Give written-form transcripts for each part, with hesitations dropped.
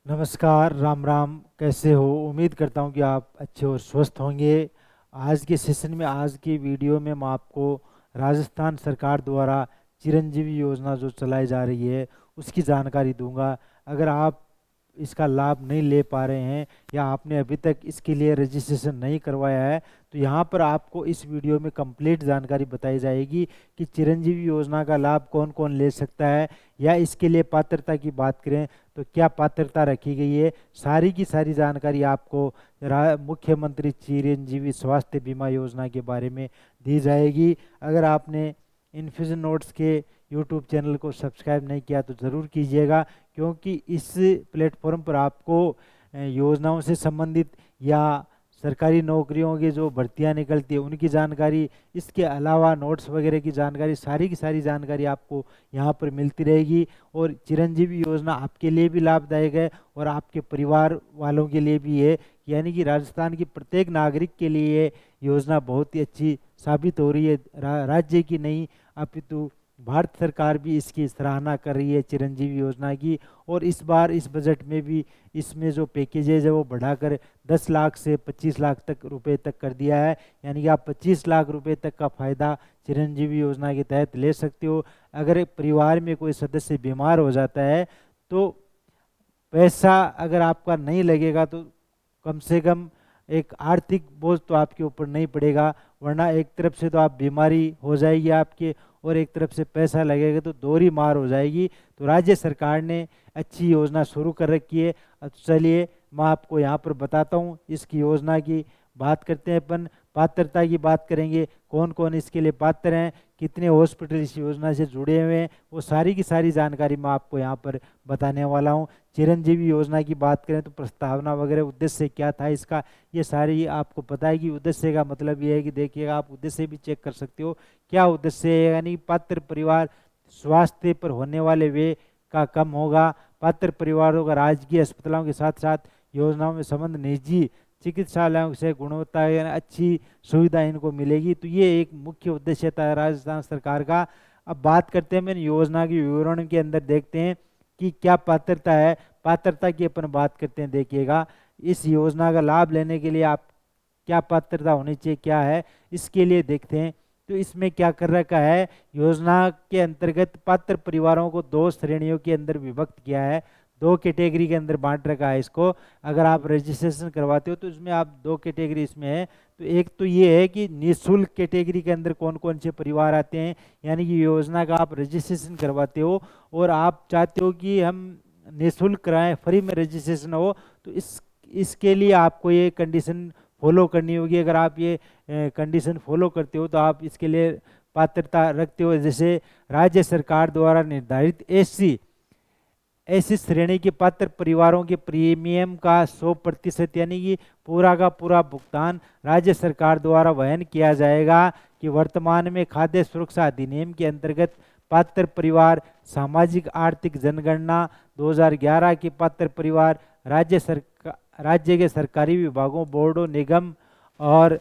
नमस्कार, राम राम। कैसे हो? उम्मीद करता हूँ कि आप अच्छे और स्वस्थ होंगे। आज के सेशन में, आज की वीडियो में मैं आपको राजस्थान सरकार द्वारा चिरंजीवी योजना जो चलाई जा रही है उसकी जानकारी दूंगा। अगर आप इसका लाभ नहीं ले पा रहे हैं या आपने अभी तक इसके लिए रजिस्ट्रेशन नहीं करवाया है, तो यहाँ पर आपको इस वीडियो में कंप्लीट जानकारी बताई जाएगी कि चिरंजीवी योजना का लाभ कौन कौन ले सकता है, या इसके लिए पात्रता की बात करें तो क्या पात्रता रखी गई है। सारी की सारी जानकारी आपको मुख्यमंत्री चिरंजीवी स्वास्थ्य बीमा योजना के बारे में दी जाएगी। अगर आपने इन्फ्यूजन नोट्स के यूट्यूब चैनल को सब्सक्राइब नहीं किया तो ज़रूर कीजिएगा, क्योंकि इस प्लेटफॉर्म पर आपको योजनाओं से संबंधित या सरकारी नौकरियों की जो भर्तियां निकलती है उनकी जानकारी, इसके अलावा नोट्स वगैरह की जानकारी, सारी की सारी जानकारी आपको यहाँ पर मिलती रहेगी। और चिरंजीवी योजना आपके लिए भी लाभदायक है और आपके परिवार वालों के लिए भी है, यानी कि राजस्थान की प्रत्येक नागरिक के लिए ये योजना बहुत ही अच्छी साबित हो रही है। राज्य की नहीं अपितु भारत सरकार भी इसकी सराहना कर रही है चिरंजीवी योजना की। और इस बार इस बजट में भी इसमें जो पैकेजेज है वो बढ़ाकर 10 लाख से 25 लाख तक रुपए तक कर दिया है, यानी कि आप 25 लाख रुपए तक का फायदा चिरंजीवी योजना के तहत ले सकते हो। अगर परिवार में कोई सदस्य बीमार हो जाता है तो पैसा अगर आपका नहीं लगेगा तो कम से कम एक आर्थिक बोझ तो आपके ऊपर नहीं पड़ेगा, वरना एक तरफ से तो आप बीमारी हो जाएगी आपके और एक तरफ से पैसा लगेगा तो दोहरी मार हो जाएगी। तो राज्य सरकार ने अच्छी योजना शुरू कर रखी है। अब चलिए मैं आपको यहाँ पर बताता हूँ इसकी योजना की बात करते हैं। अपन पात्रता की बात करेंगे, कौन कौन इसके लिए पात्र हैं, कितने हॉस्पिटल इस योजना से जुड़े हुए हैं, वो सारी की सारी जानकारी मैं आपको यहाँ पर बताने वाला हूँ। चिरंजीवी योजना की बात करें तो प्रस्तावना वगैरह, उद्देश्य क्या था इसका, ये सारी आपको पता है। कि उद्देश्य का मतलब ये है कि देखिएगा, आप उद्देश्य भी चेक कर सकते हो क्या उद्देश्य है, यानी पात्र परिवार स्वास्थ्य पर होने वाले व्यय का कम होगा। पात्र परिवारों का राजकीय अस्पतालों के साथ साथ योजनाओं में संबंध निजी चिकित्सालयों से गुणवत्ता यानी अच्छी सुविधा इनको मिलेगी। तो ये एक मुख्य उद्देश्य था राजस्थान सरकार का। अब बात करते हैं, मैंने योजना के विवरण के अंदर देखते हैं कि क्या पात्रता है। पात्रता की अपन बात करते हैं। देखिएगा, इस योजना का लाभ लेने के लिए आप क्या पात्रता होनी चाहिए, क्या है, इसके लिए देखते हैं। तो इसमें क्या कर रखा है, योजना के अंतर्गत पात्र परिवारों को दो श्रेणियों के अंदर विभक्त किया है, दो कैटेगरी के अंदर बांट रखा है इसको। अगर आप रजिस्ट्रेशन करवाते हो तो इसमें आप दो कैटेगरी इसमें है। तो एक तो ये है कि निःशुल्क कैटेगरी के अंदर कौन कौन से परिवार आते हैं, यानी कि योजना का आप रजिस्ट्रेशन करवाते हो और आप चाहते हो कि हम निःशुल्क कराएं, फ्री में रजिस्ट्रेशन हो, तो इसके लिए आपको ये कंडीशन फॉलो करनी होगी। अगर आप ये कंडीशन फॉलो करते हो तो आप इसके लिए पात्रता रखते हो। जैसे राज्य सरकार द्वारा निर्धारित ऐसी श्रेणी के पात्र परिवारों के प्रीमियम का 100% यानी कि पूरा का पूरा भुगतान राज्य सरकार द्वारा वहन किया जाएगा। कि वर्तमान में खाद्य सुरक्षा अधिनियम के अंतर्गत पात्र परिवार सामाजिक आर्थिक जनगणना 2011 के पात्र परिवार राज्य के सरकारी विभागों, बोर्डों, निगम और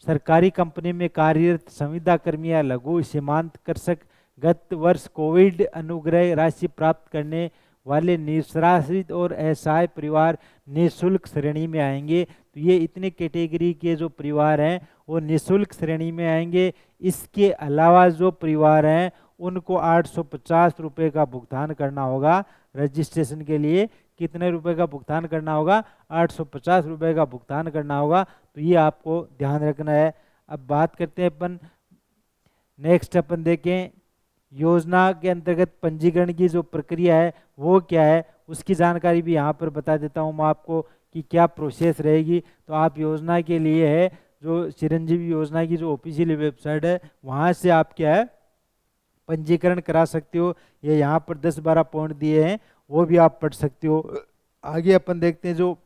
सरकारी कंपनी में कार्यरत संविदा कर्मी या लघु सीमांत कृषक गत वर्ष कोविड अनुग्रह राशि प्राप्त करने वाले निराश्रित और असहाय परिवार निःशुल्क श्रेणी में आएंगे। तो ये इतने कैटेगरी के जो परिवार हैं वो निःशुल्क श्रेणी में आएंगे। इसके अलावा जो परिवार हैं उनको 850 रुपये का भुगतान करना होगा रजिस्ट्रेशन के लिए। कितने रुपए का भुगतान करना होगा? 850 रुपये का भुगतान करना होगा। तो ये आपको ध्यान रखना है। अब बात करते हैं अपन, नेक्स्ट अपन देखें योजना के अंतर्गत पंजीकरण की जो प्रक्रिया है वो क्या है, उसकी जानकारी भी यहाँ पर बता देता हूँ मैं आपको कि क्या प्रोसेस रहेगी। तो आप योजना के लिए है जो चिरंजीवी योजना की जो ऑफिशियल वेबसाइट है वहाँ से आप क्या है पंजीकरण करा सकते हो। ये यहाँ पर 10-12 पॉइंट दिए हैं, वो भी आप पढ़ सकते हो। आगे अपन देखते हैं जो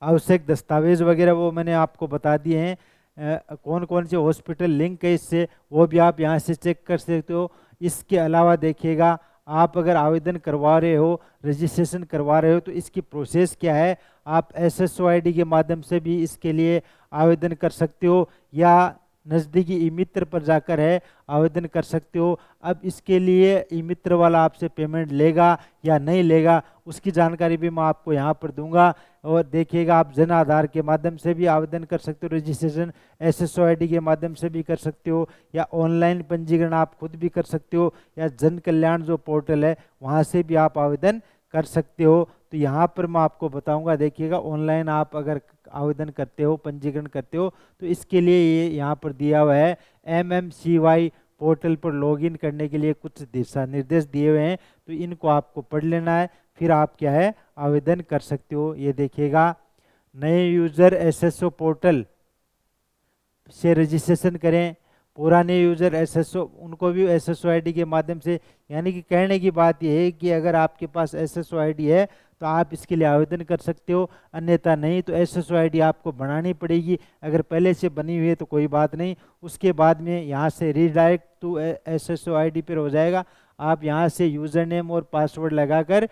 आवश्यक दस्तावेज वगैरह वो मैंने आपको बता दिए हैं। कौन कौन से हॉस्पिटल लिंक है इससे, वो भी आप यहाँ से चेक कर सकते हो। इसके अलावा देखिएगा, आप अगर आवेदन करवा रहे हो, रजिस्ट्रेशन करवा रहे हो, तो इसकी प्रोसेस क्या है। आप SSO ID के माध्यम से भी इसके लिए आवेदन कर सकते हो, या नज़दीकी ई मित्र पर जाकर है आवेदन कर सकते हो। अब इसके लिए ई मित्र वाला आपसे पेमेंट लेगा या नहीं लेगा उसकी जानकारी भी मैं आपको यहाँ पर दूंगा। और देखिएगा, आप जन आधार के माध्यम से भी आवेदन कर सकते हो रजिस्ट्रेशन, एसएसओ आईडी के माध्यम से भी कर सकते हो, या ऑनलाइन पंजीकरण आप खुद भी कर सकते हो, या जन कल्याण जो पोर्टल है वहाँ से भी आप आवेदन कर सकते हो। तो यहाँ पर मैं आपको बताऊंगा, देखिएगा ऑनलाइन आप अगर आवेदन करते हो, पंजीकरण करते हो, तो इसके लिए ये यहाँ पर दिया हुआ है MMCY पोर्टल पर लॉगिन करने के लिए कुछ दिशा निर्देश दिए हुए हैं, तो इनको आपको पढ़ लेना है, फिर आप क्या है आवेदन कर सकते हो। ये देखिएगा, नए यूजर एसएसओ पोर्टल से रजिस्ट्रेशन करें, पुराने यूजर एसएसओ उनको भी एसएसओ आईडी के माध्यम से, यानी कि कहने की बात यह है कि अगर आपके पास एसएसओ आईडी है तो आप इसके लिए आवेदन कर सकते हो, अन्यथा नहीं तो एसएसओ आईडी आपको बनानी पड़ेगी। अगर पहले से बनी हुई है तो कोई बात नहीं, उसके बाद में यहाँ से रीडायरेक्ट टू एसएसओ आईडी पर हो जाएगा। आप यहाँ से यूज़र नेम और पासवर्ड लगाकर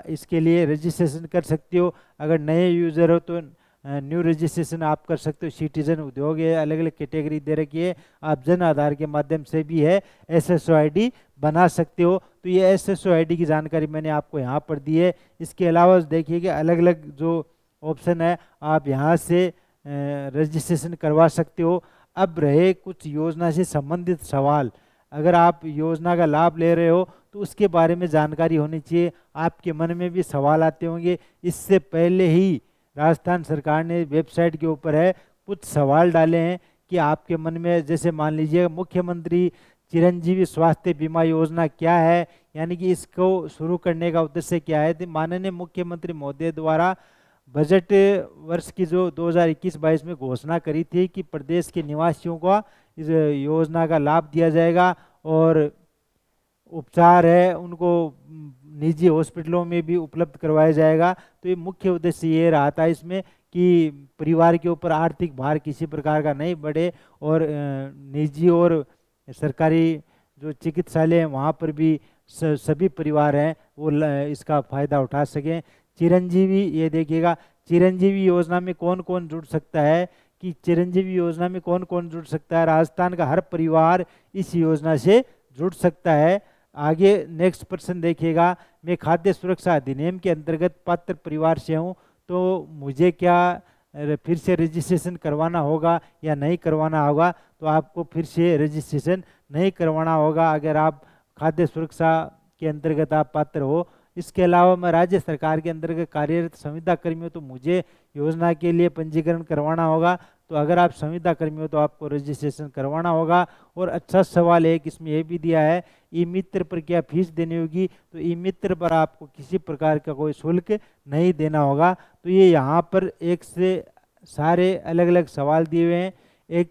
इसके लिए रजिस्ट्रेशन कर सकते हो। अगर नए यूज़र हो तो न्यू रजिस्ट्रेशन आप कर सकते हो। सिटीजन, उद्योग है, अलग अलग कैटेगरी दे रखी है, आप जन आधार के माध्यम से भी है एसएसओ आईडी बना सकते हो। तो ये एसएसओ आईडी की जानकारी मैंने आपको यहाँ पर दी है। इसके अलावा देखिए कि अलग अलग जो ऑप्शन है आप यहाँ से रजिस्ट्रेशन करवा सकते हो। अब रहे कुछ योजना से संबंधित सवाल, अगर आप योजना का लाभ ले रहे हो तो उसके बारे में जानकारी होनी चाहिए। आपके मन में भी सवाल आते होंगे, इससे पहले ही राजस्थान सरकार ने वेबसाइट के ऊपर है कुछ सवाल डाले हैं कि आपके मन में, जैसे मान लीजिए मुख्यमंत्री चिरंजीवी स्वास्थ्य बीमा योजना क्या है, यानी कि इसको शुरू करने का उद्देश्य क्या है। तो माननीय मुख्यमंत्री महोदय द्वारा बजट वर्ष की जो 2021-22 में घोषणा करी थी कि प्रदेश के निवासियों को इस योजना का लाभ दिया जाएगा, और उपचार है उनको निजी हॉस्पिटलों में भी उपलब्ध करवाया जाएगा। तो ये मुख्य उद्देश्य ये रहा था इसमें कि परिवार के ऊपर आर्थिक भार किसी प्रकार का नहीं बढ़े, और निजी और सरकारी जो चिकित्सालय हैं वहाँ पर भी सभी परिवार हैं वो इसका फायदा उठा सकें। चिरंजीवी, ये देखिएगा चिरंजीवी योजना में कौन कौन जुड़ सकता है, कि चिरंजीवी योजना में कौन कौन जुड़ सकता है, राजस्थान का हर परिवार इस योजना से जुड़ सकता है। आगे नेक्स्ट प्रश्न देखिएगा, मैं खाद्य सुरक्षा अधिनियम के अंतर्गत पात्र परिवार से हूँ, तो मुझे क्या फिर से रजिस्ट्रेशन करवाना होगा या नहीं करवाना होगा। तो आपको फिर से रजिस्ट्रेशन नहीं करवाना होगा अगर आप खाद्य सुरक्षा के अंतर्गत आप पात्र हो। इसके अलावा मैं राज्य सरकार के अंतर्गत कार्यरत संविदा कर्मी हूँ तो मुझे योजना के लिए पंजीकरण करवाना होगा। तो अगर आप संविदा कर्मी हो तो आपको रजिस्ट्रेशन करवाना होगा। और अच्छा सवाल एक इसमें यह भी दिया है, ई मित्र पर क्या फीस देनी होगी। तो ई मित्र पर आपको किसी प्रकार का कोई शुल्क नहीं देना होगा। तो ये यहाँ पर एक से सारे अलग अलग सवाल दिए हुए हैं।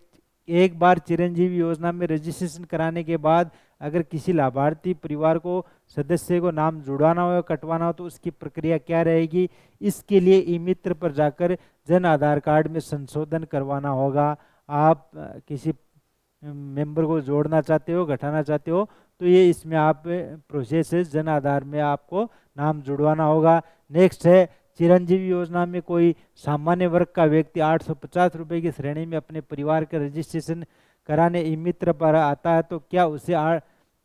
एक बार चिरंजीवी योजना में रजिस्ट्रेशन कराने के बाद अगर किसी लाभार्थी परिवार को सदस्य को नाम जुड़वाना हो या कटवाना हो तो उसकी प्रक्रिया क्या रहेगी। इसके लिए ई मित्र पर जाकर जन आधार कार्ड में संशोधन करवाना होगा। आप किसी मेंबर को जोड़ना चाहते हो, घटाना चाहते हो, तो ये इसमें आप प्रोसेस है, जन आधार में आपको नाम जुड़वाना होगा। नेक्स्ट है, चिरंजीवी योजना में कोई सामान्य वर्ग का व्यक्ति 850 रुपये की श्रेणी में अपने परिवार का रजिस्ट्रेशन कराने ई मित्र पर आता है तो क्या उसे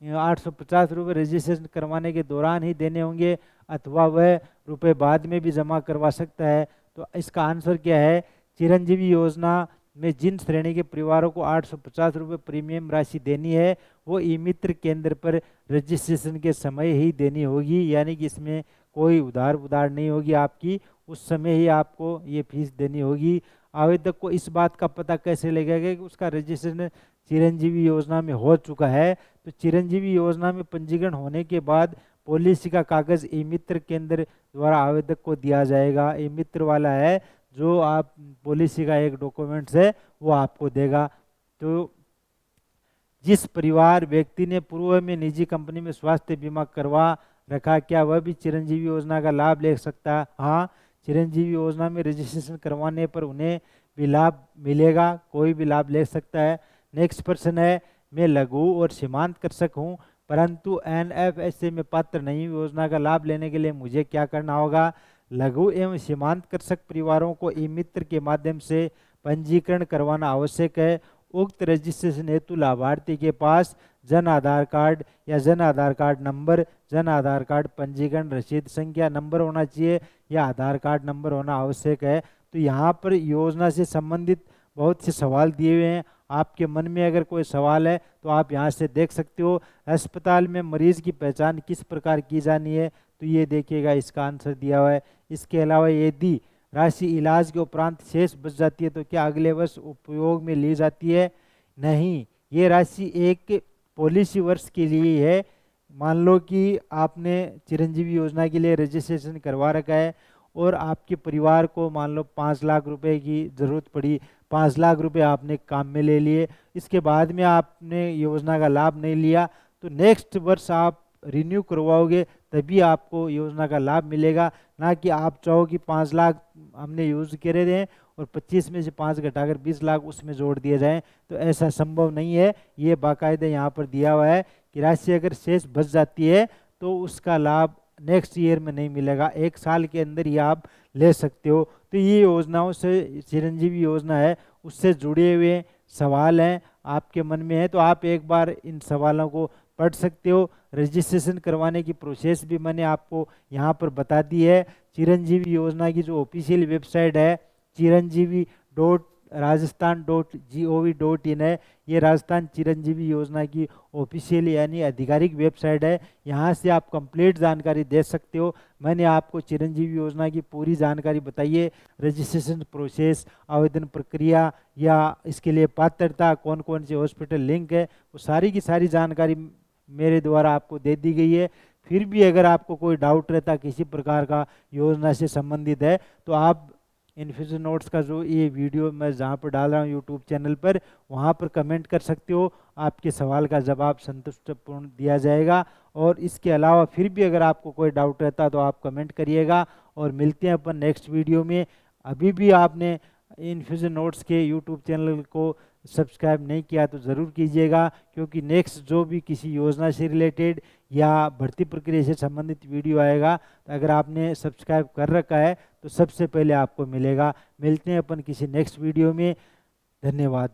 850 रुपये रजिस्ट्रेशन करवाने के दौरान ही देने होंगे अथवा वह रुपये बाद में भी जमा करवा सकता है। तो इसका आंसर क्या है, चिरंजीवी योजना में जिन श्रेणी के परिवारों को 850 रुपये प्रीमियम राशि देनी है वो ई मित्र केंद्र पर रजिस्ट्रेशन के समय ही देनी होगी, यानी कि इसमें कोई उधार नहीं होगी आपकी, उस समय ही आपको ये फीस देनी होगी। आवेदक को इस बात का पता कैसे लगेगा कि उसका रजिस्ट्रेशन चिरंजीवी योजना में हो चुका है। तो चिरंजीवी योजना में पंजीकरण होने के बाद पॉलिसी का कागज ई मित्र केंद्र द्वारा आवेदक को दिया जाएगा। ई मित्र वाला है जो आप पॉलिसी का एक डॉक्यूमेंट्स है वो आपको देगा। तो जिस परिवार व्यक्ति ने पूर्व में निजी कंपनी में स्वास्थ्य बीमा करवा रखा, क्या वह भी चिरंजीवी योजना का लाभ ले सकता है? हाँ, चिरंजीवी योजना में रजिस्ट्रेशन करवाने पर उन्हें भी लाभ मिलेगा, कोई भी लाभ ले सकता है। नेक्स्ट प्रश्न है, मैं लघु और सीमांत कृषक हूँ परंतु एनएफएसए में पात्र नहीं, योजना का लाभ लेने के लिए मुझे क्या करना होगा? लघु एवं सीमांत कृषक परिवारों को ई मित्र के माध्यम से पंजीकरण करवाना आवश्यक है उक्त रजिस्ट्रेशन हेतु लाभार्थी के पास जन आधार कार्ड या Jan Aadhaar card number, Jan Aadhaar card पंजीकरण रसीद संख्या नंबर होना चाहिए या आधार कार्ड नंबर होना आवश्यक है। तो यहाँ पर योजना से संबंधित बहुत से सवाल दिए हुए हैं। आपके मन में अगर कोई सवाल है तो आप यहाँ से देख सकते हो। अस्पताल में मरीज की पहचान किस प्रकार की जानी है, तो ये देखिएगा, इसका आंसर दिया हुआ है। इसके अलावा यदि राशि इलाज के उपरांत शेष बच जाती है तो क्या अगले वर्ष उपयोग में ली जाती है? नहीं, ये राशि एक पॉलिसी वर्ष के लिए है। मान लो कि आपने चिरंजीवी योजना के लिए रजिस्ट्रेशन करवा रखा है और आपके परिवार को मान लो 5 लाख रुपए की ज़रूरत पड़ी, 5 लाख रुपए आपने काम में ले लिए, इसके बाद में आपने योजना का लाभ नहीं लिया, तो नेक्स्ट वर्ष आप रिन्यू करवाओगे तभी आपको योजना का लाभ मिलेगा। ना कि आप चाहो कि 5 लाख हमने यूज़ करे दें और 25 में से 5 घटाकर 20 लाख उसमें जोड़ दिए जाएं, तो ऐसा संभव नहीं है। ये बाकायदा यहाँ पर दिया हुआ है कि राशि अगर शेष बच जाती है तो उसका लाभ नेक्स्ट ईयर में नहीं मिलेगा, 1 साल के अंदर ही आप ले सकते हो। तो ये योजनाओं से, चिरंजीवी योजना है उससे जुड़े हुए सवाल हैं आपके मन में है तो आप एक बार इन सवालों को पढ़ सकते हो। रजिस्ट्रेशन करवाने की प्रोसेस भी मैंने आपको यहाँ पर बता दी है। चिरंजीवी योजना की जो ऑफिशियल वेबसाइट है chiranjeevi.rajasthan.gov.in है, ये राजस्थान चिरंजीवी योजना की ऑफिशियल यानी आधिकारिक वेबसाइट है। यहाँ से आप कंप्लीट जानकारी दे सकते हो। मैंने आपको चिरंजीवी योजना की पूरी जानकारी बताई है, रजिस्ट्रेशन प्रोसेस, आवेदन प्रक्रिया या इसके लिए पात्रता, कौन कौन से हॉस्पिटल लिंक है, वो सारी की सारी जानकारी मेरे द्वारा आपको दे दी गई है। फिर भी अगर आपको कोई डाउट रहता किसी प्रकार का योजना से संबंधित है तो आप इन्फ्यूजन नोट्स का जो ये वीडियो मैं जहाँ पर डाल रहा हूँ यूट्यूब चैनल पर, वहाँ पर कमेंट कर सकते हो। आपके सवाल का जवाब संतुष्टिपूर्ण दिया जाएगा। और इसके अलावा फिर भी अगर आपको कोई डाउट रहता तो आप कमेंट करिएगा और मिलते हैं अपन नेक्स्ट वीडियो में। अभी भी आपने इन्फ्यूजन नोट्स के यूट्यूब चैनल को सब्सक्राइब नहीं किया तो ज़रूर कीजिएगा, क्योंकि नेक्स्ट जो भी किसी योजना से रिलेटेड या भर्ती प्रक्रिया से संबंधित वीडियो आएगा तो अगर आपने सब्सक्राइब कर रखा है तो सबसे पहले आपको मिलेगा। मिलते हैं अपन किसी नेक्स्ट वीडियो में। धन्यवाद।